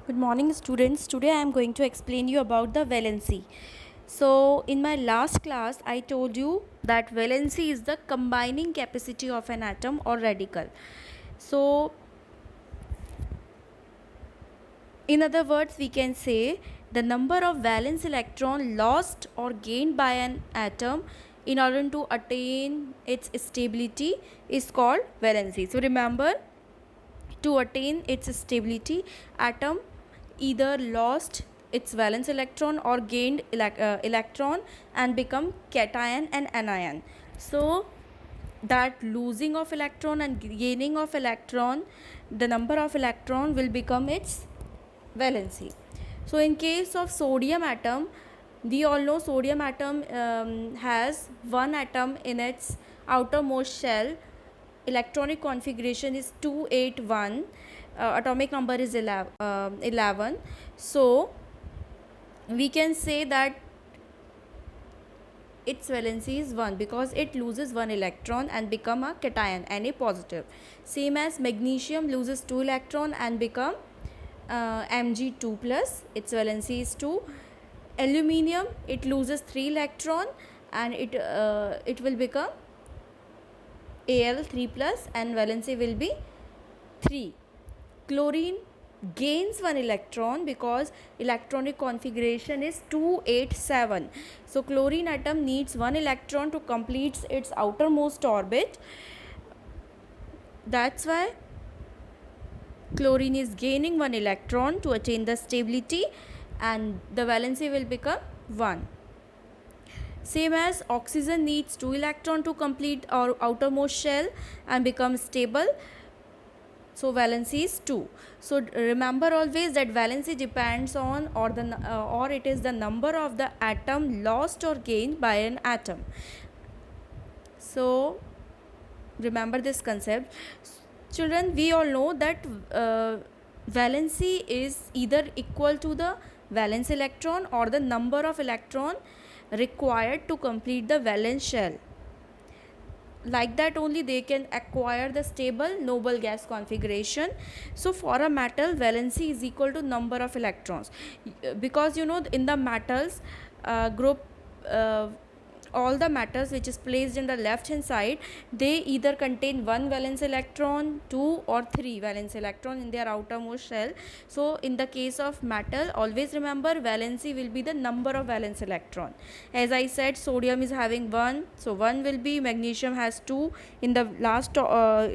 Good morning, students. Today I am going to explain you about the valency. So in my last class I told you that valency is the combining capacity of an atom or radical. So in other words, we can say the number of valence electron lost or gained by an atom in order to attain its stability is called valency. So remember, to attain its stability, atom either lost its valence electron or gained electron and become cation and anion. So that losing of electron and gaining of electron, the number of electron will become its valency. So in case of sodium atom, we all know sodium atom has one atom in its outermost shell. Electronic configuration is 281, atomic number is 11. So we can say that its valency is 1 because it loses one electron and become a cation, Na positive. Same as magnesium loses 2 electron and become Mg2 plus, its valency is 2. Aluminium, it loses 3 electron and it will become Al3 plus and valency will be 3. Chlorine gains one electron because electronic configuration is 287. So chlorine atom needs one electron to complete its outermost orbit. That's why chlorine is gaining one electron to attain the stability and the valency will become 1. Same as oxygen needs 2 electron to complete our outermost shell and become stable. So valency is 2. So remember always that valency depends on or it is the number of the atom lost or gained by an atom. So remember this concept. Children, we all know that valency is either equal to the valence electron or the number of electron required to complete the valence shell. Like that only they can acquire the stable noble gas configuration. So for a metal, valency is equal to number of electrons, because you know in the metals group, all the metals which is placed in the left hand side, they either contain one valence electron, two or three valence electron in their outermost shell. So in the case of metal, always remember valency will be the number of valence electron. As I said, sodium is having one, so one will be, magnesium has two in the last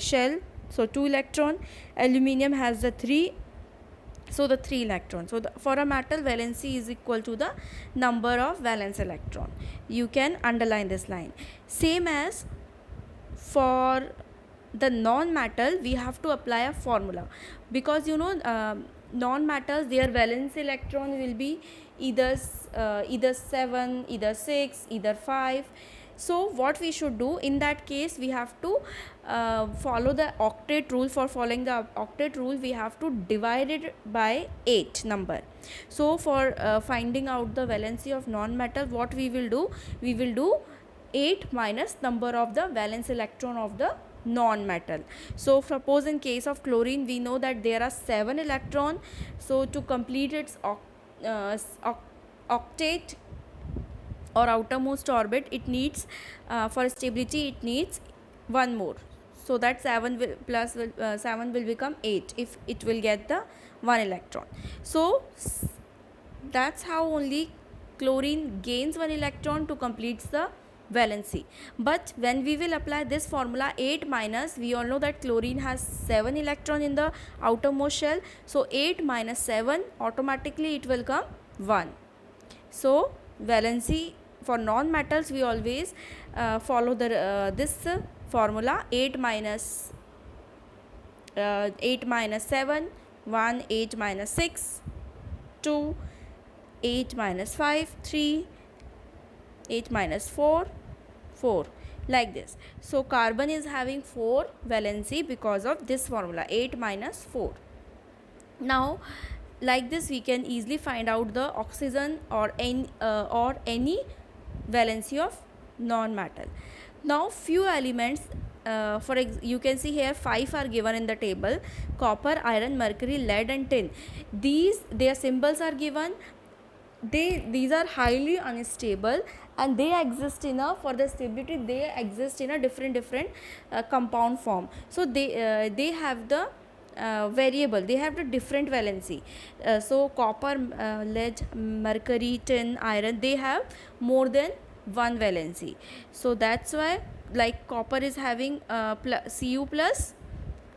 shell, so 2 electron. Aluminium has the 3, so the 3 electrons. So for a metal, valency is equal to the number of valence electron. You can underline this line. Same as for the non-metal, we have to apply a formula, because you know non-metals, their valence electron will be either 7, either 6, either 5. So what we should do in that case, we have to follow the octet rule. For following the octet rule, we have to divide it by 8 number. So for finding out the valency of non-metal, what we will do, 8 minus number of the valence electron of the non-metal. So suppose in case of chlorine, we know that there are 7 electron. So to complete its octet or outermost orbit, it needs for stability it needs one more, so that 7 will plus 7 will become 8 if it will get the one electron. So that's how only chlorine gains one electron to complete the valency. But when we will apply this formula, 8 minus, we all know that chlorine has 7 electron in the outermost shell, so 8 minus 7, automatically it will come 1. So valency for non-metals, we always follow the this formula: 8 minus 7, 1, 8 minus 6, 2, 8 minus 5, 3, 8 minus 4, 4, like this. So carbon is having 4 valency because of this formula, 8 minus 4. Now like this we can easily find out the oxygen or any valency of non-metal. Now few elements you can see here 5 are given in the table: copper, iron, mercury, lead and tin. Their symbols are given. These are highly unstable, and they exist in a, for the stability, they exist in a different compound form. So they have the variable, they have the different valency. So copper, lead, mercury, tin, iron, they have more than one valency. So that's why, like, copper is having Cu plus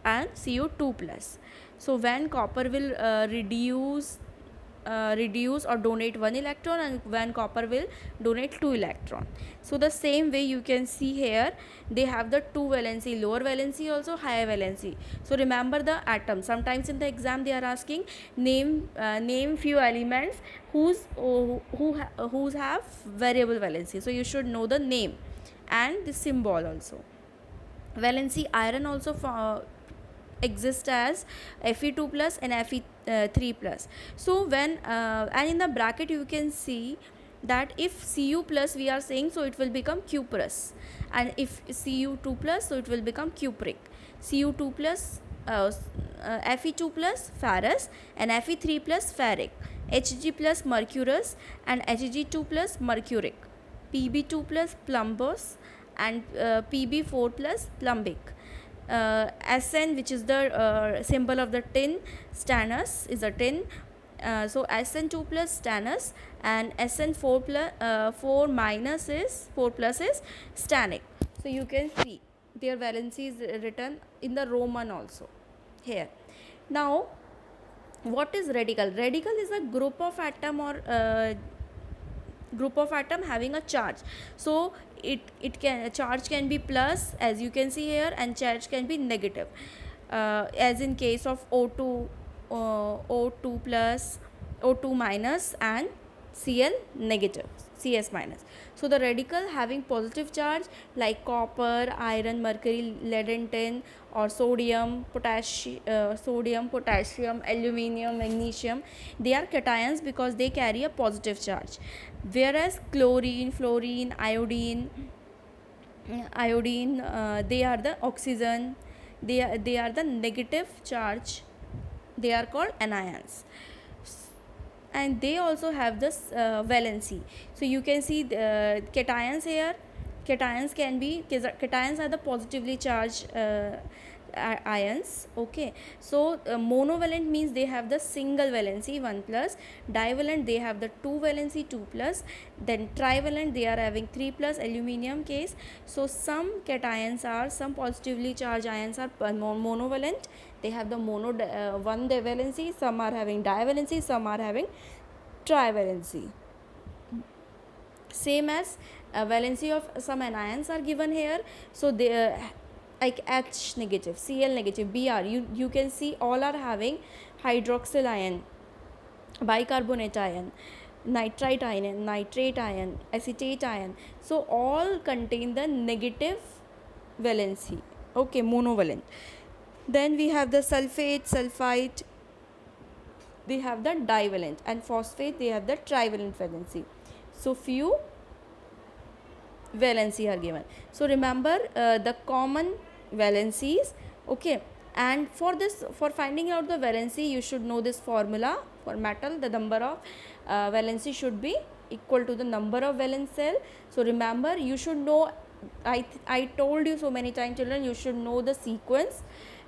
and Cu2 plus. So when copper will reduce or donate 1 electron, and when copper will donate 2 electron. So the same way you can see here, they have the 2 valency, lower valency also, higher valency. So remember the atom. Sometimes in the exam they are asking, name few elements whose have variable valency. So you should know the name and the symbol also. Valency iron also exist as Fe2 plus and Fe3 plus. So when and in the bracket you can see that if Cu plus we are saying, so it will become cuprous, and if Cu2 plus, so it will become cupric. Cu2 plus Fe2 plus ferrous, and Fe3 plus ferric, Hg plus mercurous, and Hg2 plus mercuric, Pb2 plus plumbous, and Pb4 plus plumbic. Sn, which is the symbol of the tin, stannous is a tin. So Sn2 plus stannous, and Sn4 plus 4 minus is 4 plus is stannic. So you can see their valency is written in the Roman also here. Now what is radical? Radical is a group of atom or having a charge. So it can, charge can be plus, as you can see here, and charge can be negative, as in case of O2 plus, O2 minus, and Cl negative, Cs minus. So the radical having positive charge, like copper, iron, mercury, lead and tin, or sodium, potassium, aluminium, magnesium, they are cations because they carry a positive charge. Whereas chlorine, fluorine, iodine, they are the oxygen, they are the negative charge, they are called anions, and they also have this valency. So you can see the cations here. Cations are the positively charged ions. Okay, so monovalent means they have the single valency 1 plus, divalent they have the 2 valency 2 plus, then trivalent they are having 3 plus, aluminium case. So some positively charged ions are monovalent, they have the one valency, some are having divalency, some are having trivalency. Same as valency of some anions are given here. So they like H negative, Cl negative, Br, you can see all are having hydroxyl ion, bicarbonate ion, nitrite ion, acetate ion. So all contain the negative valency. Okay, monovalent. Then we have the sulfite, they have the divalent, and phosphate they have the trivalent valency. So few valency are given. So remember the common valencies. Okay, and for finding out the valency, you should know this formula. For metal, the number of valency should be equal to the number of valence cell. So remember, you should know, I told you so many times, children, you should know the sequence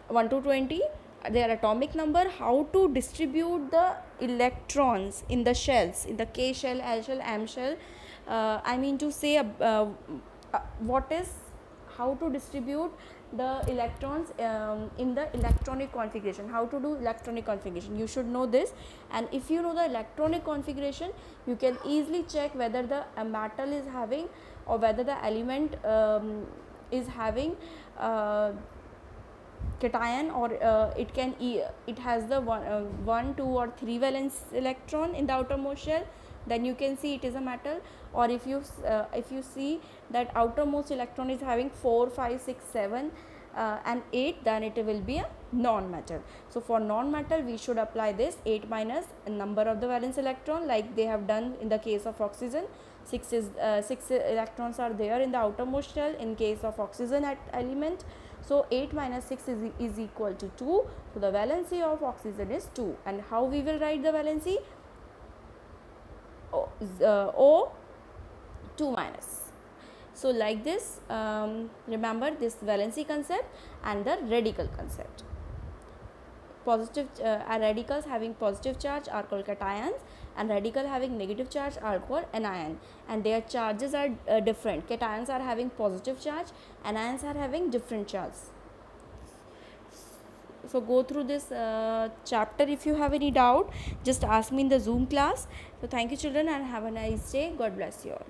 1 to 20, their atomic number, how to distribute the electrons in the shells, in the K shell, L shell, M shell. I mean to say how to distribute the electrons in the electronic configuration, how to do electronic configuration, you should know this. And if you know the electronic configuration, you can easily check whether the metal is having, or whether the element is having cation, or it has the 1, 2 or 3 valence electron in the outermost shell, then you can see it is a metal. Or if you see that outermost electron is having 4, 5, 6, 7 and 8, then it will be a non-metal. So for non-metal we should apply this 8 minus number of the valence electron, like they have done in the case of oxygen. 6 electrons are there in the outermost shell in case of oxygen element. So 8 minus 6 is equal to 2. So the valency of oxygen is 2. And how we will write the valency? O 2 minus. So like this, remember this valency concept and the radical concept. Positive radicals having positive charge are called cations, and radical having negative charge are called anion, and their charges are different. Cations are having positive charge, anions are having different charge. So go through this chapter. If you have any doubt, just ask me in the Zoom class. So thank you children, and have a nice day. God bless you all.